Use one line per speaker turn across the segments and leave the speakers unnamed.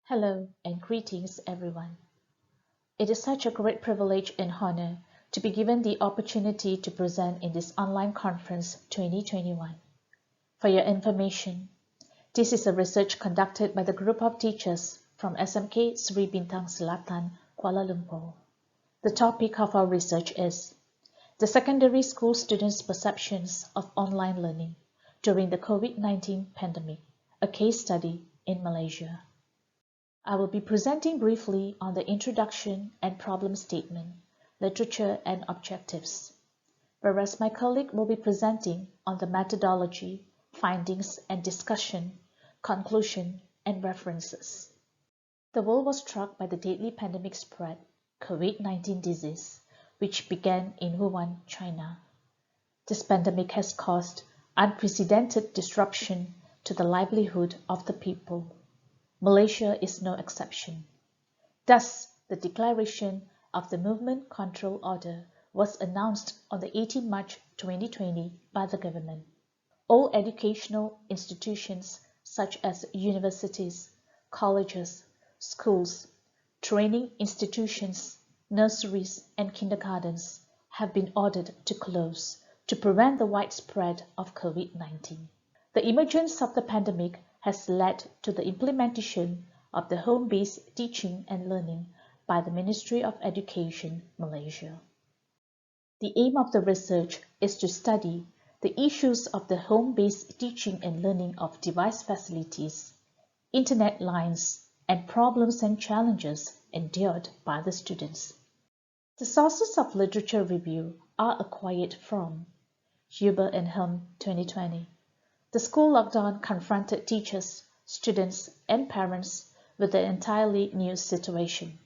Hello and greetings everyone. It is such a great privilege and honor to be given the opportunity to present in this online conference 2021. For your information, this is a research conducted by the group of teachers from SMK Sri Bintang Selatan, Kuala Lumpur. The topic of our research is the secondary school students' perceptions of online learning during the COVID-19 pandemic, a case study in Malaysia. I will be presenting briefly on the introduction and problem statement, literature and objectives, whereas my colleague will be presenting on the methodology, findings and discussion, conclusion and references. The world was struck by the deadly pandemic spread, COVID-19 disease, which began in Wuhan, China. This pandemic has caused unprecedented disruption to the livelihood of the people. Malaysia is no exception. Thus, the declaration of the Movement Control Order was announced on the 18 March 2020 by the government. All educational institutions such as universities, colleges, schools, training institutions, nurseries and kindergartens have been ordered to close to prevent the widespread of COVID-19. The emergence of the pandemic has led to the implementation of the home-based teaching and learning by the Ministry of Education, Malaysia. The aim of the research is to study the issues of the home-based teaching and learning of device facilities, internet lines, and problems and challenges endured by the students. The sources of literature review are acquired from Huber and Helm 2020. The school lockdown confronted teachers, students, and parents with an entirely new situation.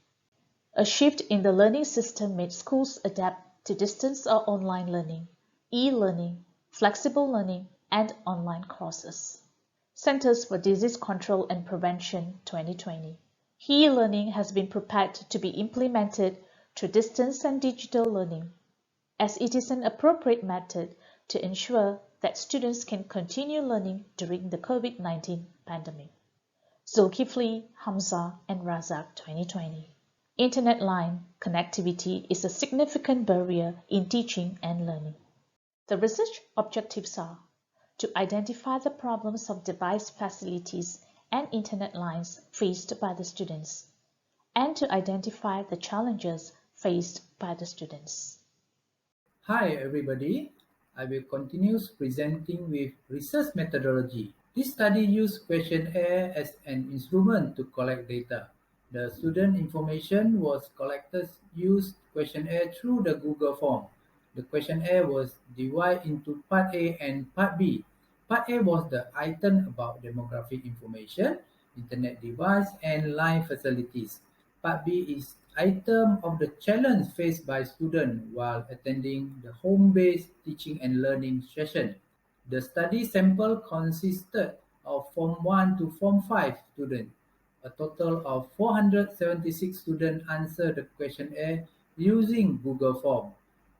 A shift in the learning system made schools adapt to distance or online learning, e-learning, flexible learning, and online courses. Centers for Disease Control and Prevention 2020. E-learning has been prepared to be implemented through distance and digital learning, as it is an appropriate method to ensure that students can continue learning during the COVID-19 pandemic. Zulkifli, Hamza, and Razak 2020. Internet line connectivity is a significant barrier in teaching and learning. The research objectives are to identify the problems of device facilities and internet lines faced by the students, and to identify the challenges faced by the students.
Hi everybody, I will continue presenting with research methodology. This study used questionnaire as an instrument to collect data. The student information was collected used questionnaire through the Google form. The questionnaire was divided into Part A and Part B. Part A was the item about demographic information, internet device, and line facilities. Part B is item of the challenge faced by students while attending the home-based teaching and learning session. The study sample consisted of Form 1 to Form 5 students. A total of 476 students answered the questionnaire using Google Form.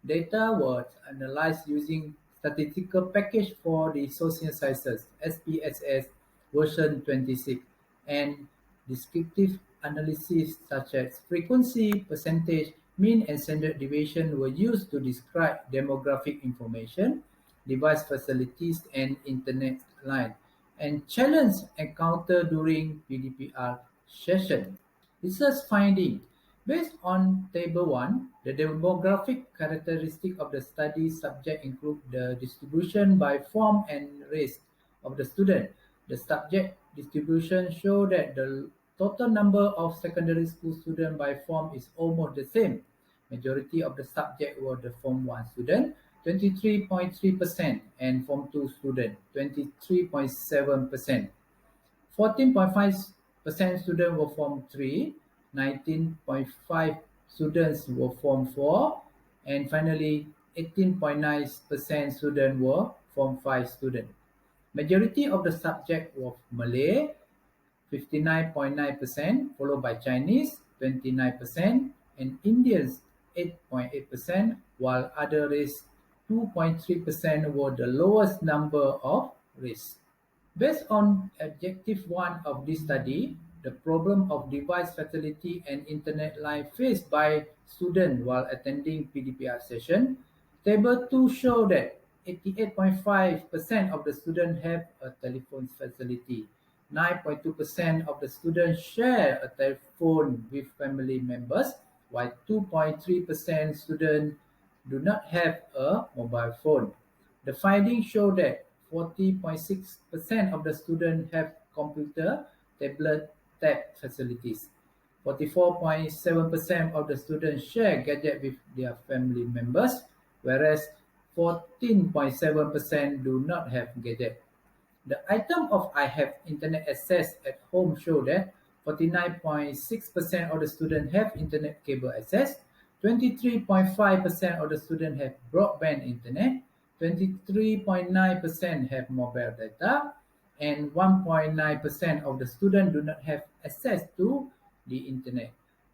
Data was analyzed using statistical package for the social sciences SPSS version 26 and descriptive analysis such as frequency, percentage, mean and standard deviation were used to describe demographic information, device facilities and internet line, and challenge encountered during PDPR session. Research finding. Based on Table 1, the demographic characteristics of the study subject include the distribution by form and race of the student. The subject distribution show that the total number of secondary school students by form is almost the same. Majority of the subject were the Form 1 student, 23.3%, and Form 2 student, 23.7%. 14.5% students were Form 3, 19.5 students were Form 4, and finally 18.9% students were Form 5 students. Majority of the subject was Malay, 59.9%, followed by Chinese, 29%, and Indians, 8.8%, while other race, 2.3% were the lowest number of race. Based on Objective 1 of this study, the problem of device fatality and internet line faced by students while attending PDPR session. Table 2 show that 88.5% of the students have a telephone facility. 9.2% of the students share a telephone with family members, while 2.3% students do not have a mobile phone. The findings show that 40.6% of the students have computer, tablet, tab facilities. 44.7% of the students share gadget with their family members, whereas 14.7% do not have gadget. The item of I have internet access at home show that 49.6% of the students have internet cable access, 23.5% of the students have broadband internet, 23.9% have mobile data, and 1.9% of the students do not have access to the internet.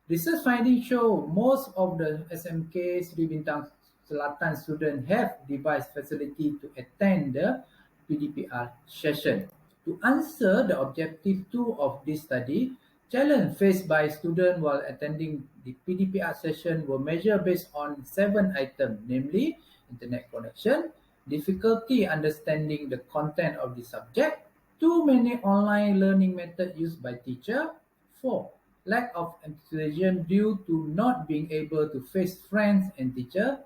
Research findings show most of the SMK Sri Bintang Selatan students have device facility to attend the PDPR session. To answer the objective 2 of this study, challenges faced by students while attending the PDPR session were measured based on 7 items, namely internet connection, difficulty understanding the content of the subject, too many online learning methods used by teacher, 4. Lack of enthusiasm due to not being able to face friends and teacher,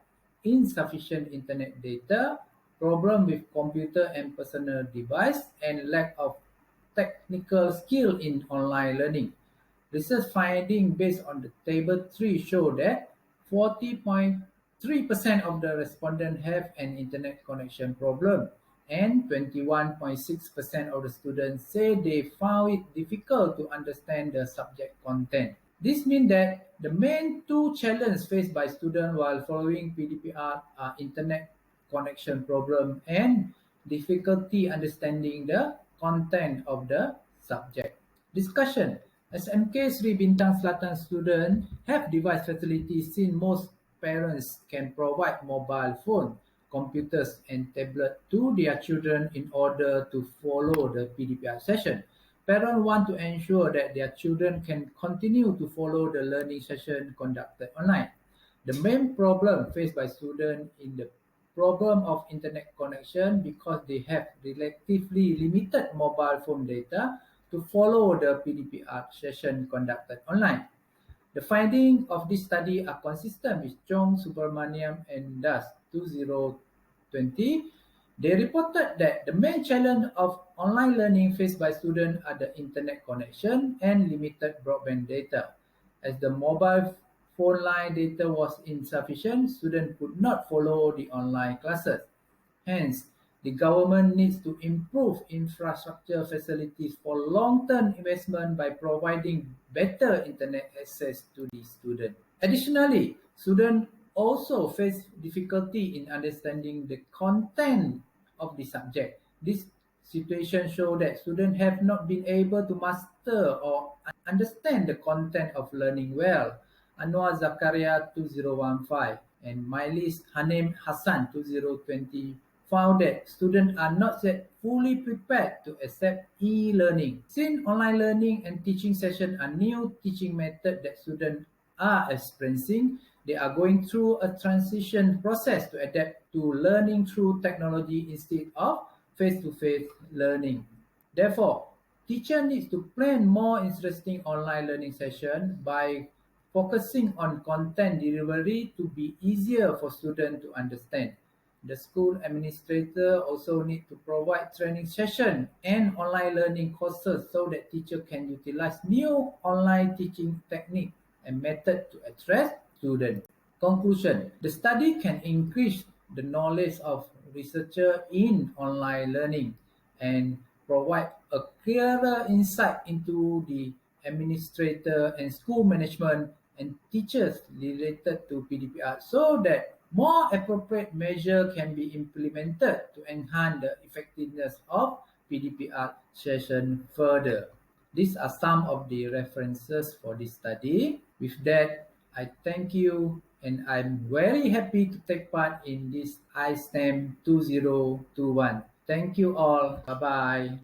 insufficient internet data, problem with computer and personal device, and lack of technical skill in online learning. Research findings based on the table 3 show that 40.3% of the respondents have an internet connection problem, and 21.6% of the students say they found it difficult to understand the subject content. This means that the main 2 challenges faced by students while following PDPR are internet connection problem and difficulty understanding the content of the subject. Discussion. SMK Sri Bintang Selatan students have device facilities since most parents can provide mobile phone, computers and tablet to their children in order to follow the PDPR session. Parents want to ensure that their children can continue to follow the learning session conducted online. The main problem faced by students in the problem of internet connection because they have relatively limited mobile phone data to follow the PDPR session conducted online. The findings of this study are consistent with Chong, Subramaniam, and Das 2020. They reported that the main challenge of online learning faced by students are the internet connection and limited broadband data. As the mobile phone line data was insufficient, students could not follow the online classes. Hence, the government needs to improve infrastructure facilities for long-term investment by providing better internet access to the student. Additionally, students also face difficulty in understanding the content of the subject. This situation shows that students have not been able to master or understand the content of learning well. Anwar Zakaria 2015 and Mylis Hanem Hassan 2020 found that students are not yet fully prepared to accept e-learning. Since online learning and teaching sessions are new teaching methods that students are experiencing, they are going through a transition process to adapt to learning through technology instead of face-to-face learning. Therefore, teacher needs to plan more interesting online learning sessions by focusing on content delivery to be easier for students to understand. The school administrator also need to provide training session and online learning courses so that teacher can utilize new online teaching technique and method to address students. Conclusion. The study can increase the knowledge of researcher in online learning and provide a clearer insight into the administrator and school management and teachers related to PDPR so that more appropriate measure can be implemented to enhance the effectiveness of PDPR session further. These are some of the references for this study. With that, I thank you and I'm very happy to take part in this iSTEM 2021. Thank you all. Bye-bye.